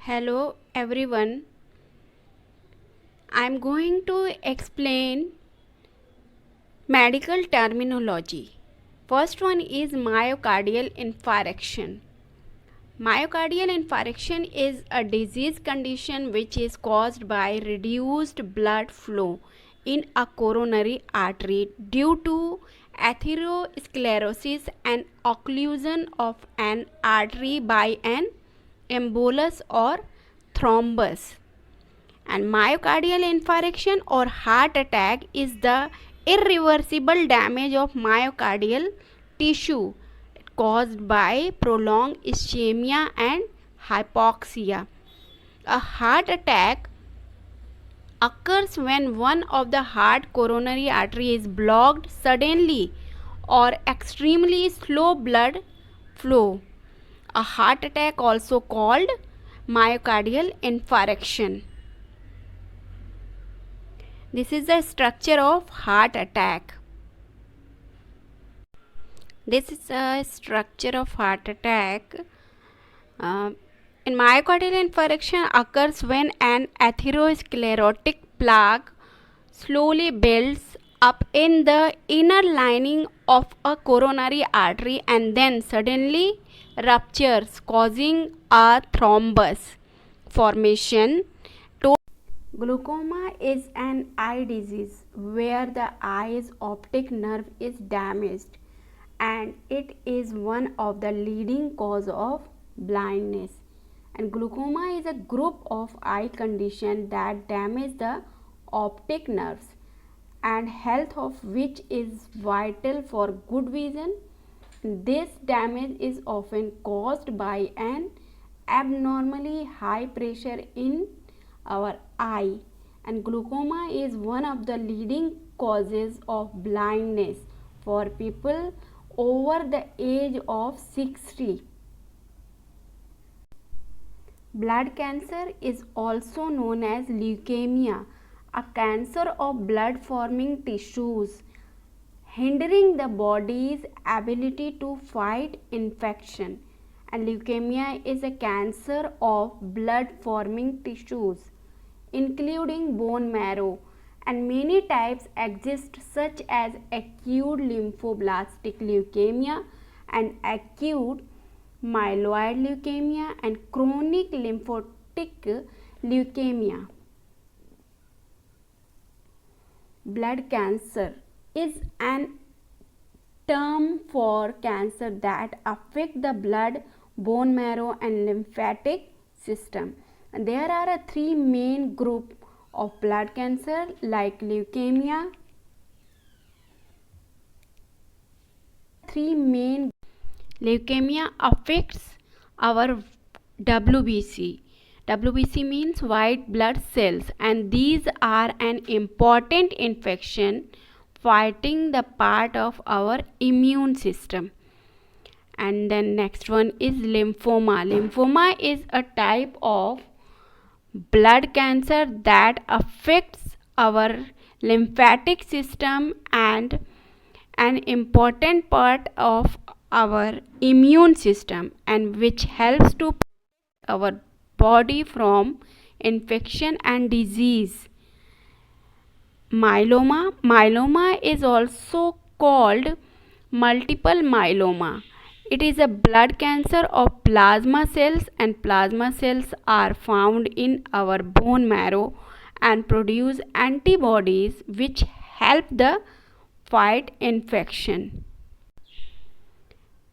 Hello everyone. I'm going to explain medical terminology. First one is myocardial infarction. Myocardial infarction is a disease condition which is caused by reduced blood flow in a coronary artery due to atherosclerosis and occlusion of an artery by an embolus or thrombus. And myocardial infarction or heart attack is the irreversible damage of myocardial tissue caused by prolonged ischemia and hypoxia. A heart attack occurs when one of the heart coronary artery is blocked suddenly or extremely slow blood flow. A heart attack also called myocardial infarction. This is the structure of heart attack. This is a structure of heart attack. In myocardial infarction occurs when an atherosclerotic plaque slowly builds up in the inner lining of a coronary artery and then suddenly ruptures, causing a thrombus formation. Glaucoma is an eye disease where the eye's optic nerve is damaged, and it is one of the leading cause of blindness. And glaucoma is a group of eye conditions that damage the optic nerves, and health of which is vital for good vision. This damage is often caused by an abnormally high pressure in our eye, and glaucoma is one of the leading causes of blindness for people over the age of 60. Blood cancer is also known as leukemia, a cancer of blood forming tissues hindering the body's ability to fight infection. And leukemia is a cancer of blood forming tissues including bone marrow, and many types exist such as acute lymphoblastic leukemia and acute myeloid leukemia and chronic lymphocytic leukemia. Blood cancer is an term for cancer that affect the blood, bone marrow and lymphatic system. And there are three main groups of blood cancer like leukemia. Leukemia affects our WBC. WBC means white blood cells, and these are an important infection fighting the part of our immune system. And then next one is lymphoma. Lymphoma is a type of blood cancer that affects our lymphatic system and an important part of our immune system, and which helps to protect our body from infection and disease. Myeloma is also called multiple myeloma. It is a blood cancer of plasma cells, and plasma cells are found in our bone marrow and produce antibodies which help the fight infection.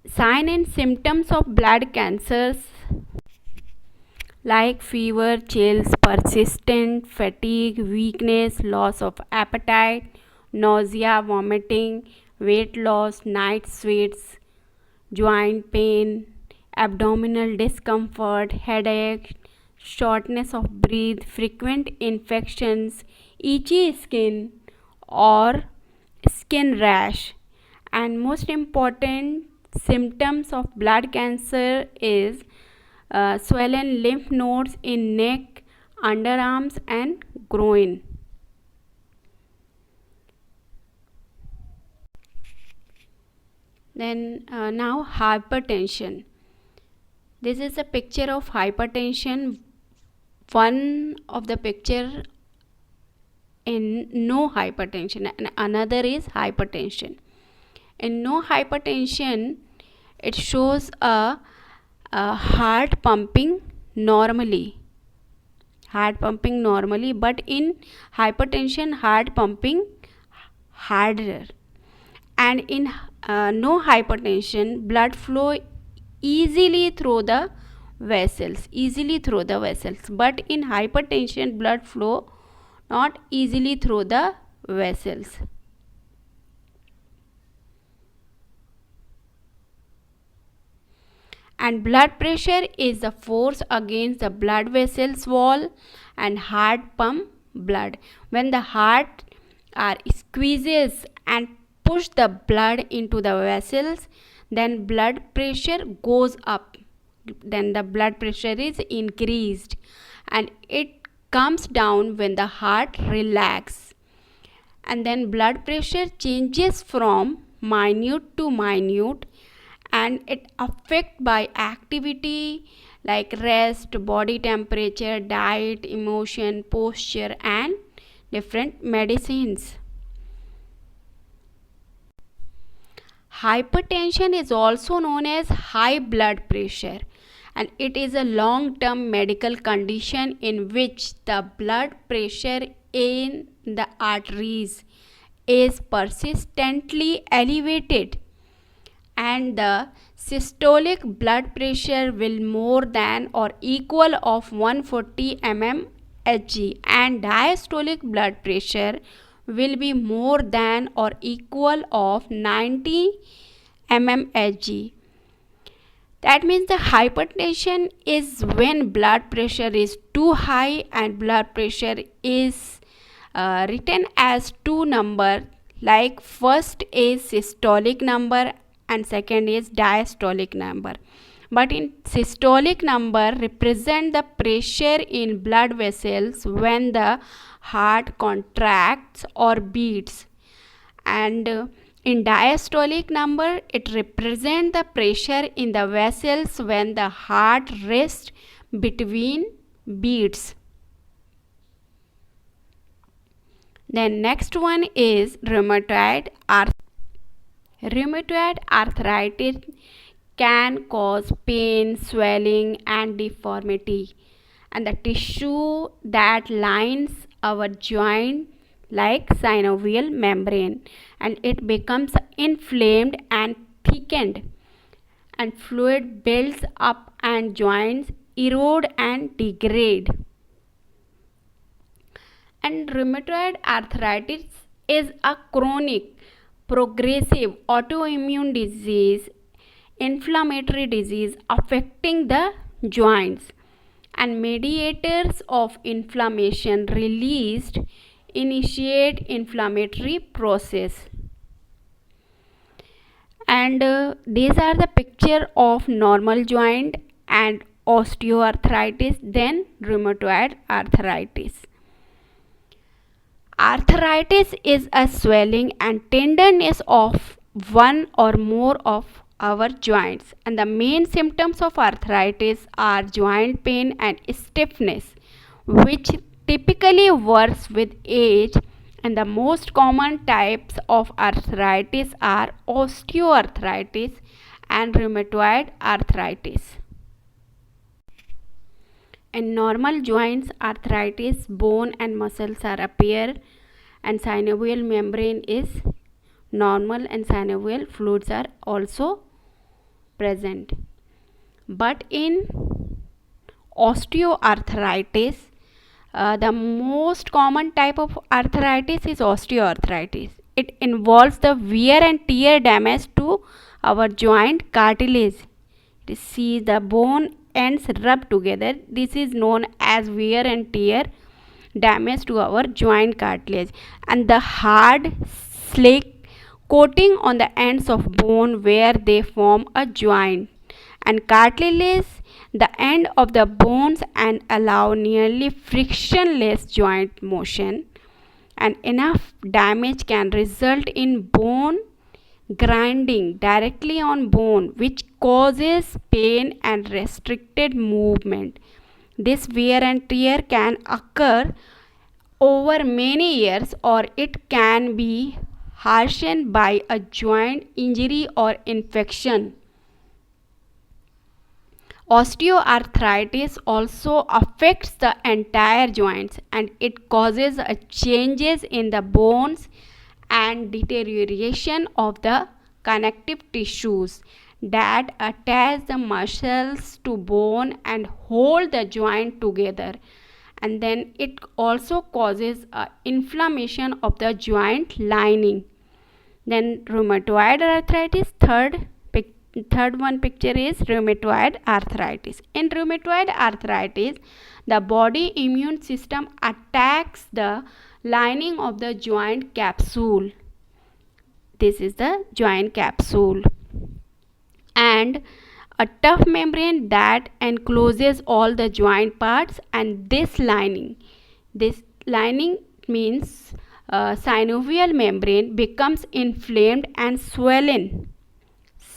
Signs and symptoms of blood cancers like fever, chills, persistent fatigue, weakness, loss of appetite, nausea, vomiting, weight loss, night sweats, joint pain, abdominal discomfort, headache, shortness of breath, frequent infections, itchy skin or skin rash. And most important symptoms of blood cancer is swollen lymph nodes in neck, underarms and groin. Then now hypertension. This is a picture of hypertension. one of the picture in no hypertension and another is hypertension. In no hypertension, it shows a heart pumping normally, but in hypertension, heart pumping harder. And in no hypertension, blood flow easily through the vessels, but in hypertension, blood flow not easily through the vessels. And blood pressure is the force against the blood vessels wall and heart pump blood. When the heart squeezes and push the blood into the vessels, then blood pressure goes up, then the blood pressure is increased, and it comes down when the heart relax, and then blood pressure changes from minute to minute, and it affected by activity like rest, body temperature, diet, emotion, posture, and different medicines. Hypertension is also known as high blood pressure, and it is a long-term medical condition in which the blood pressure in the arteries is persistently elevated, and the systolic blood pressure will more than or equal of 140 mmHg, and diastolic blood pressure will be more than or equal of 90 mmHg. That means the hypertension is when blood pressure is too high, and blood pressure is written as two number, like first is systolic number and second is diastolic number. But in systolic number represent the pressure in blood vessels when the heart contracts or beats, and in diastolic number it represents the pressure in the vessels when the heart rests between beats. Then next one is rheumatoid arthritis. Rheumatoid arthritis can cause pain, swelling, and deformity, and the tissue that lines our joint like synovial membrane, and it becomes inflamed and thickened, and fluid builds up and joints erode and degrade. And rheumatoid arthritis is a chronic, progressive autoimmune disease, inflammatory disease affecting the joints, and mediators of inflammation released initiate inflammatory process. And these are the picture of normal joint and osteoarthritis, then rheumatoid arthritis. Arthritis is a swelling and tenderness of one or more of our joints, and the main symptoms of arthritis are joint pain and stiffness, which typically works with age, and the most common types of arthritis are osteoarthritis and rheumatoid arthritis. In normal joints, arthritis, bone and muscles are appear, and synovial membrane is normal, and synovial fluids are also present. But in osteoarthritis, the most common type of arthritis is osteoarthritis. It involves the wear and tear damage to our joint cartilage. See, the bone ends rub together. This is known as wear and tear damage to our joint cartilage, and the hard slick coating on the ends of bone where they form a joint and cartilage the end of the bones and allow nearly frictionless joint motion, and enough damage can result in bone grinding directly on bone, which causes pain and restricted movement, This wear and tear can occur over many years, or it can be harshened by a joint injury or infection. Osteoarthritis also affects the entire joints, and it causes changes in the bones and deterioration of the connective tissues that attach the muscles to bone and hold the joint together. And then it also causes inflammation of the joint lining. Then rheumatoid arthritis, third one picture is rheumatoid arthritis. In rheumatoid arthritis, the body immune system attacks the lining of the joint capsule. This is the joint capsule, and a tough membrane that encloses all the joint parts. And this lining means synovial membrane becomes inflamed and swollen.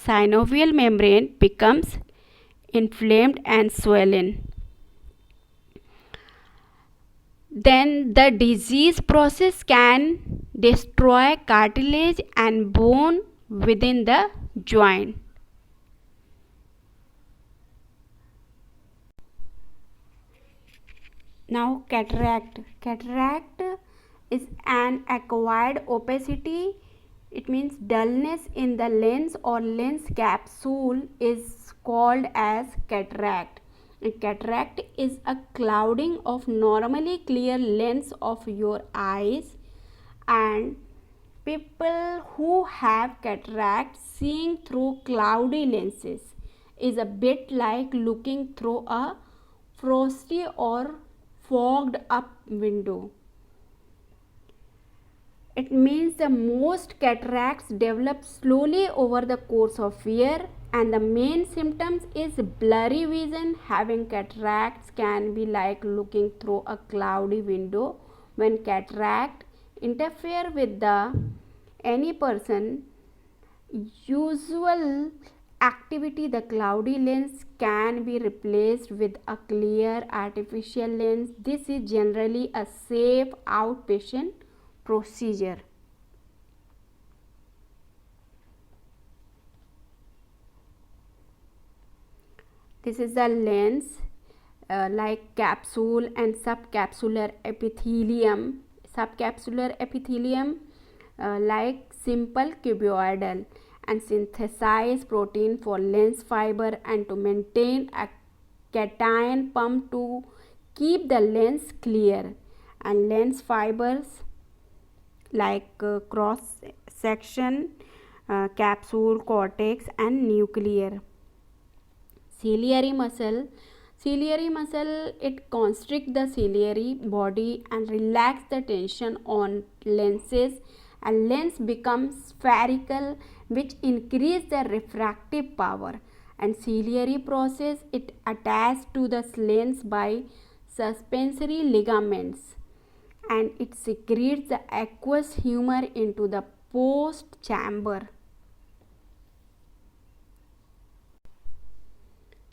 Synovial membrane becomes inflamed and swollen. Then the disease process can destroy cartilage and bone within the joint. Now cataract. Cataract is an acquired opacity. It means dullness in the lens or lens capsule is called as cataract. A cataract is a clouding of normally clear lens of your eyes, and people who have cataract seeing through cloudy lenses is a bit like looking through a frosty or fogged up window. It means the most cataracts develop slowly over the course of year, and the main symptoms is blurry vision. Having cataracts can be like looking through a cloudy window. When cataract interfere with any person usual activity, the cloudy lens can be replaced with a clear artificial lens. This is generally a safe outpatient procedure. This is the lens like capsule and subcapsular epithelium. Subcapsular epithelium like simple cuboidal and synthesize protein for lens fiber and to maintain a cation pump to keep the lens clear. And lens fibers like cross section, capsule, cortex and nuclear. Ciliary muscle. Ciliary muscle, it constricts the ciliary body and relax the tension on lenses, and lens becomes spherical, which increase the refractive power. And ciliary process, it attached to the lens by suspensory ligaments, and it secretes the aqueous humor into the post chamber.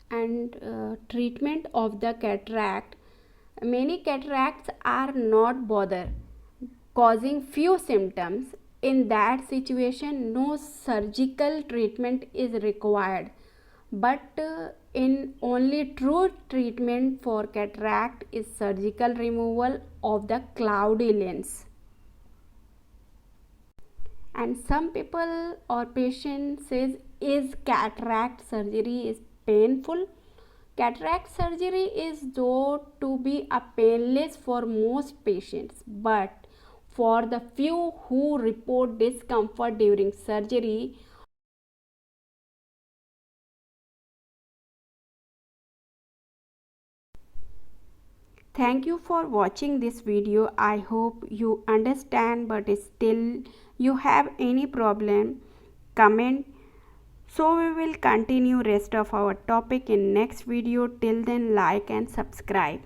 And treatment of the cataract. Many cataracts are not bother, causing few symptoms. In that situation, no surgical treatment is required, but in only true treatment for cataract is surgical removal of the cloudy lens. And some people or patient says, is cataract surgery is painful? Cataract surgery is thought to be a painless for most patients, but for the few who report discomfort during surgery, thank you for watching this video. I hope you understand, but still you have any problem, comment. So we will continue rest of our topic in next video. Till then, like and subscribe.